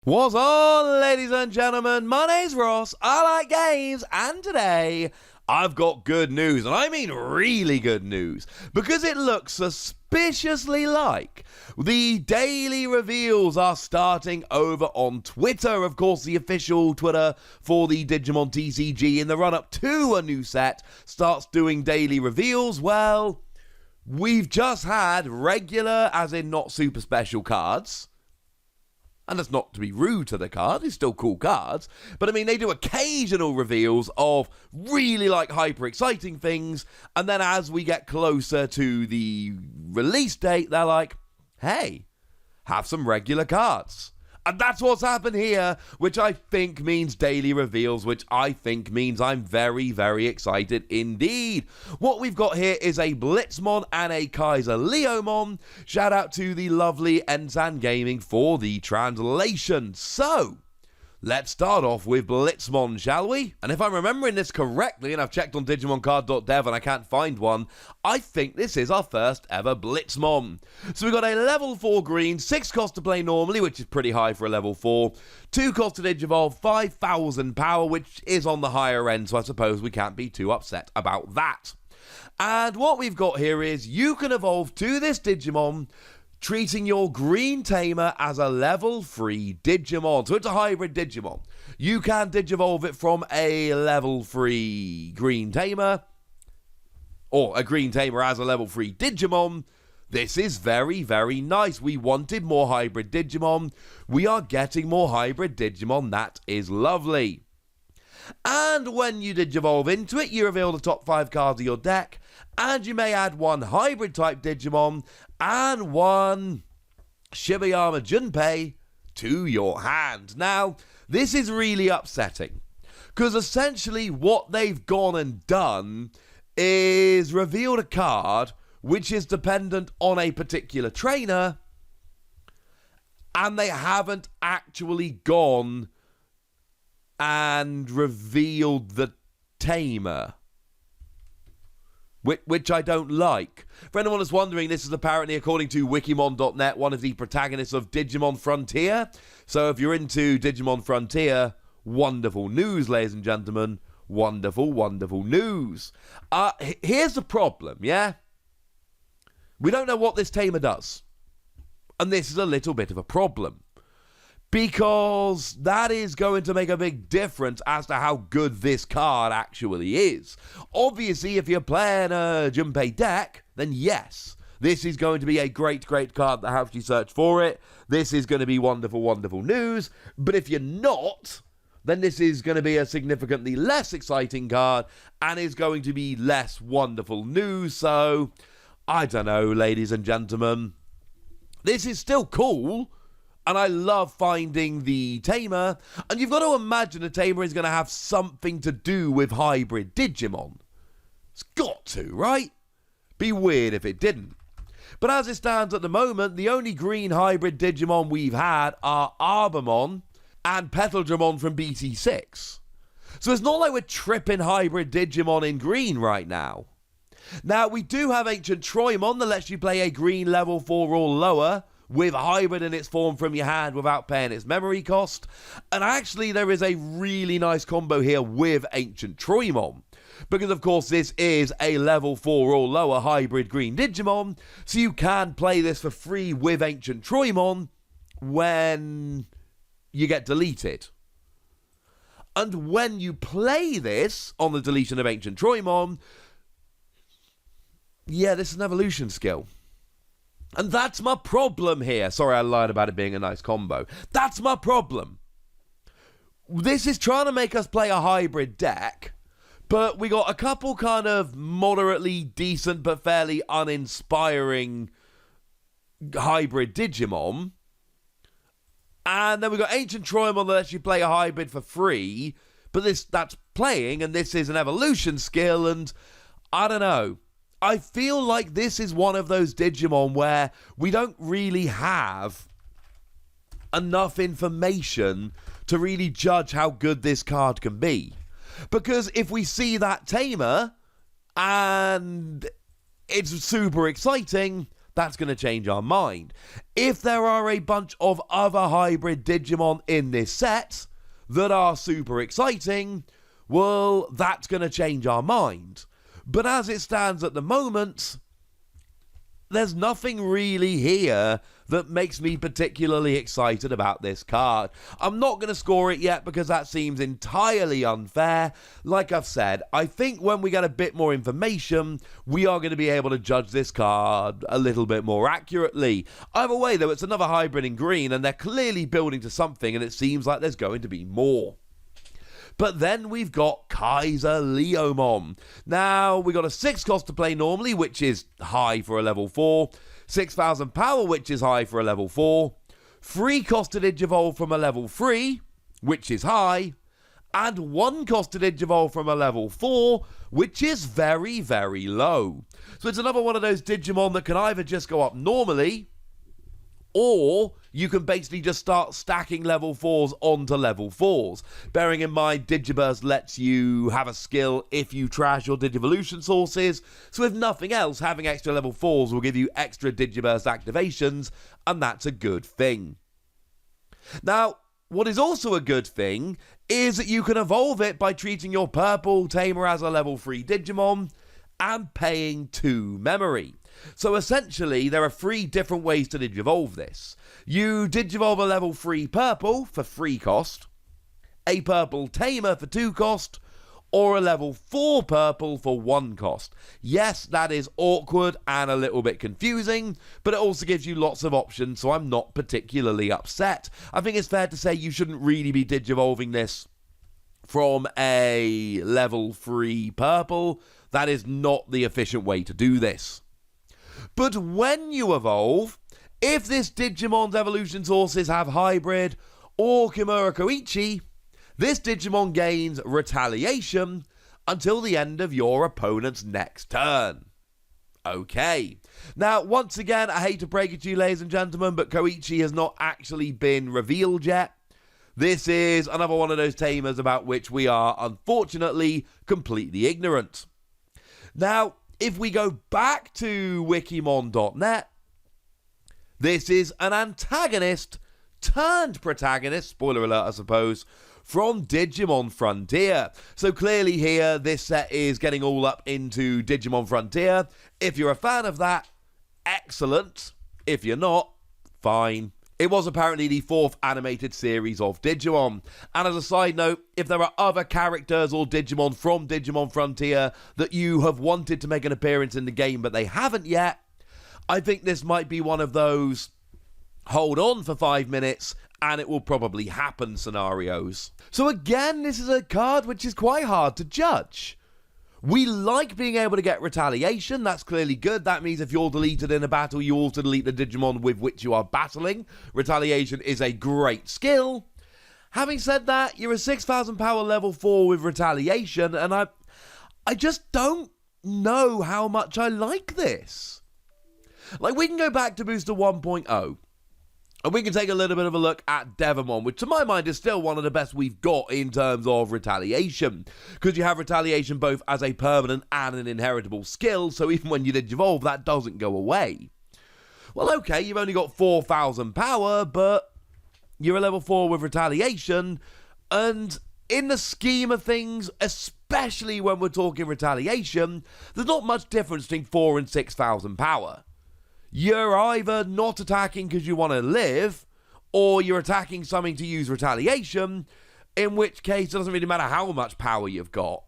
What's on, ladies and gentlemen? My name's Ross, I like games, and today I've got good news, and I mean really good news, because it looks suspiciously like the daily reveals are starting over on Twitter. Of course, the official Twitter for the Digimon TCG in the run-up to a new set starts doing daily reveals. Well, we've just had regular, as in not super special cards. And that's not to be rude to the card, it's still cool cards. But I mean, they do occasional reveals of really hyper exciting things. And then as we get closer to the release date, they're like, hey, have some regular cards. And that's what's happened here, which I think means daily reveals, which I think means I'm very, very excited indeed. What we've got here is a Blitzmon and a Kaiser Leomon. Shout out to the lovely Ensan Gaming for the translation. So, let's start off with Blitzmon, shall we? And if I'm remembering this correctly, and I've checked on digimoncard.dev and I can't find one, I think this is our first ever Blitzmon. So we've got a level 4 green, 6 cost to play normally, which is pretty high for a level 4, 2 cost to Digivolve, 5,000 power, which is on the higher end, so I suppose we can't be too upset about that. And what we've got here is you can evolve to this Digimon, treating your green tamer as a level 3 Digimon. So it's a hybrid Digimon. You can Digivolve it from a level 3 green tamer, or a green tamer as a level 3 Digimon. This is very, very nice. We wanted more hybrid Digimon. We are getting more hybrid Digimon. That is lovely. And when you Digivolve into it, you reveal the top 5 cards of your deck, and you may add 1 hybrid type Digimon and 1 Shibayama Junpei to your hand. Now, this is really upsetting, because essentially what they've gone and done is revealed a card which is dependent on a particular trainer, and they haven't actually gone and revealed the tamer, which I don't like. For anyone that's wondering, this is apparently, according to Wikimon.net, one of the protagonists of Digimon Frontier. So if you're into Digimon Frontier, wonderful news, ladies and gentlemen. Wonderful, wonderful news. Here's the problem, yeah? We don't know what this tamer does. And this is a little bit of a problem, because that is going to make a big difference as to how good this card actually is. Obviously, if you're playing a Junpei deck, then yes, this is going to be a great, great card that helps you search for it. This is going to be wonderful, wonderful news. But if you're not, then this is going to be a significantly less exciting card and is going to be less wonderful news. So, I don't know, ladies and gentlemen. This is still cool. And I love finding the tamer. And you've got to imagine a tamer is going to have something to do with hybrid Digimon. It's got to, right? Be weird if it didn't. But as it stands at the moment, the only green hybrid Digimon we've had are Arbamon and Petaldramon from BT6. So it's not like we're tripping hybrid Digimon in green right now. Now, we do have Ancient Troymon that lets you play a green level 4 or lower, with hybrid in its form from your hand without paying its memory cost. And actually, there is a really nice combo here with Ancient Troymon, because of course this is a level 4 or lower hybrid green Digimon, so you can play this for free with Ancient Troymon when you get deleted. And when you play this on the deletion of Ancient Troymon, yeah, this is an evolution skill. And that's my problem here. Sorry, I lied about it being a nice combo. That's my problem. This is trying to make us play a hybrid deck, but we got a couple kind of moderately decent but fairly uninspiring hybrid Digimon. And then we got Ancient Troymon that lets you play a hybrid for free, but that's playing, and this is an evolution skill, and I don't know. I feel like this is one of those Digimon where we don't really have enough information to really judge how good this card can be. Because if we see that tamer and it's super exciting, that's going to change our mind. If there are a bunch of other hybrid Digimon in this set that are super exciting, well, that's going to change our mind. But as it stands at the moment, there's nothing really here that makes me particularly excited about this card. I'm not going to score it yet because that seems entirely unfair. Like I've said, I think when we get a bit more information, we are going to be able to judge this card a little bit more accurately. Either way, though, it's another hybrid in green, and they're clearly building to something, and it seems like there's going to be more. But then we've got JagerLoweeon. Now, we got a 6 cost to play normally, which is high for a level 4. 6,000 power, which is high for a level 4. 3 cost to Digivolve from a level 3, which is high. And 1 cost to Digivolve from a level 4, which is very, very low. So it's another one of those Digimon that can either just go up normally, or you can basically just start stacking level 4s onto level 4s. Bearing in mind, Digiburst lets you have a skill if you trash your Digivolution sources, so if nothing else, having extra level 4s will give you extra Digiburst activations, and that's a good thing. Now, what is also a good thing is that you can evolve it by treating your purple tamer as a level 3 Digimon and paying 2 memory. So essentially, there are 3 different ways to Digivolve this. You Digivolve a level 3 purple for 3 cost, a purple tamer for 2 cost, or a level 4 purple for 1 cost. Yes, that is awkward and a little bit confusing, but it also gives you lots of options, so I'm not particularly upset. I think it's fair to say you shouldn't really be Digivolving this from a level 3 purple. That is not the efficient way to do this. But when you evolve, if this Digimon's evolution sources have Hybrid or Kimura Koichi, this Digimon gains Retaliation until the end of your opponent's next turn. Okay. Now, once again, I hate to break it to you, ladies and gentlemen, but Koichi has not actually been revealed yet. This is another one of those tamers about which we are, unfortunately, completely ignorant. Now, if we go back to wikimon.net, this is an antagonist turned protagonist, spoiler alert I suppose, from Digimon Frontier. So clearly here, this set is getting all up into Digimon Frontier. If you're a fan of that, excellent. If you're not, fine. It was apparently the 4th animated series of Digimon. And as a side note, if there are other characters or Digimon from Digimon Frontier that you have wanted to make an appearance in the game but they haven't yet, I think this might be one of those hold on for 5 minutes and it will probably happen scenarios. So again, this is a card which is quite hard to judge. We like being able to get Retaliation, that's clearly good. That means if you're deleted in a battle, you also delete the Digimon with which you are battling. Retaliation is a great skill. Having said that, you're a 6,000 power level 4 with Retaliation, and I just don't know how much I like this. Like, we can go back to Booster 1.0. And we can take a little bit of a look at Devamon, which to my mind is still one of the best we've got in terms of Retaliation. Because you have Retaliation both as a permanent and an inheritable skill, so even when you Digivolve, that doesn't go away. Well, okay, you've only got 4,000 power, but you're a level 4 with Retaliation, and in the scheme of things, especially when we're talking Retaliation, there's not much difference between 4 and 6,000 power. You're either not attacking because you want to live, or you're attacking something to use Retaliation, in which case it doesn't really matter how much power you've got.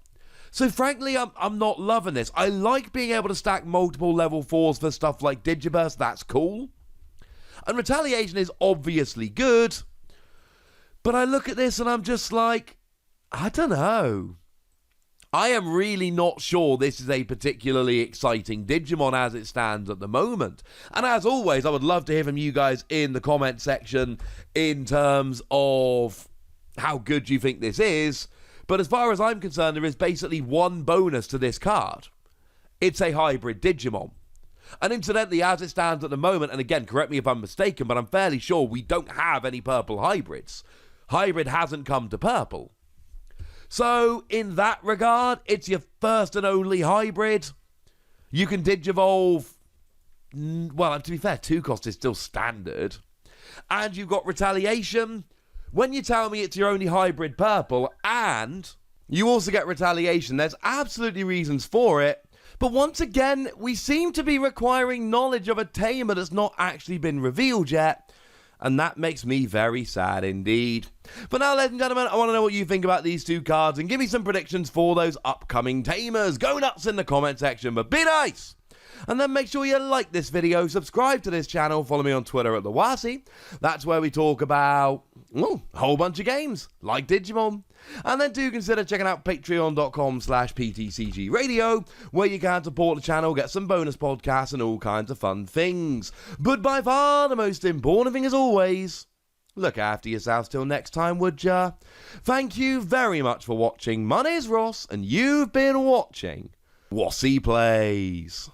So frankly, I'm not loving this. I like being able to stack multiple level 4s for stuff like Digiburst, that's cool. And Retaliation is obviously good, but I look at this and I'm just like, I don't know. I am really not sure this is a particularly exciting Digimon as it stands at the moment. And as always, I would love to hear from you guys in the comment section in terms of how good you think this is. But as far as I'm concerned, there is basically one bonus to this card. It's a hybrid Digimon. And incidentally, as it stands at the moment, and again, correct me if I'm mistaken, but I'm fairly sure we don't have any purple hybrids. Hybrid hasn't come to purple. So, in that regard, it's your first and only hybrid. You can Digivolve well, to be fair, 2 cost is still standard. And you've got Retaliation. When you tell me it's your only hybrid purple, and you also get Retaliation, there's absolutely reasons for it. But once again, we seem to be requiring knowledge of a tamer that's not actually been revealed yet. And that makes me very sad indeed. But now, ladies and gentlemen, I want to know what you think about these 2 cards and give me some predictions for those upcoming tamers. Go nuts in the comment section, but be nice! And then make sure you like this video, subscribe to this channel, follow me on Twitter at TheWasi. That's where we talk about, well, a whole bunch of games, like Digimon. And then do consider checking out patreon.com/PTCG Radio, where you can support the channel, get some bonus podcasts and all kinds of fun things. But by far the most important thing as always, look after yourselves till next time, would ya? Thank you very much for watching. My name's Ross, and you've been watching Wasi Plays.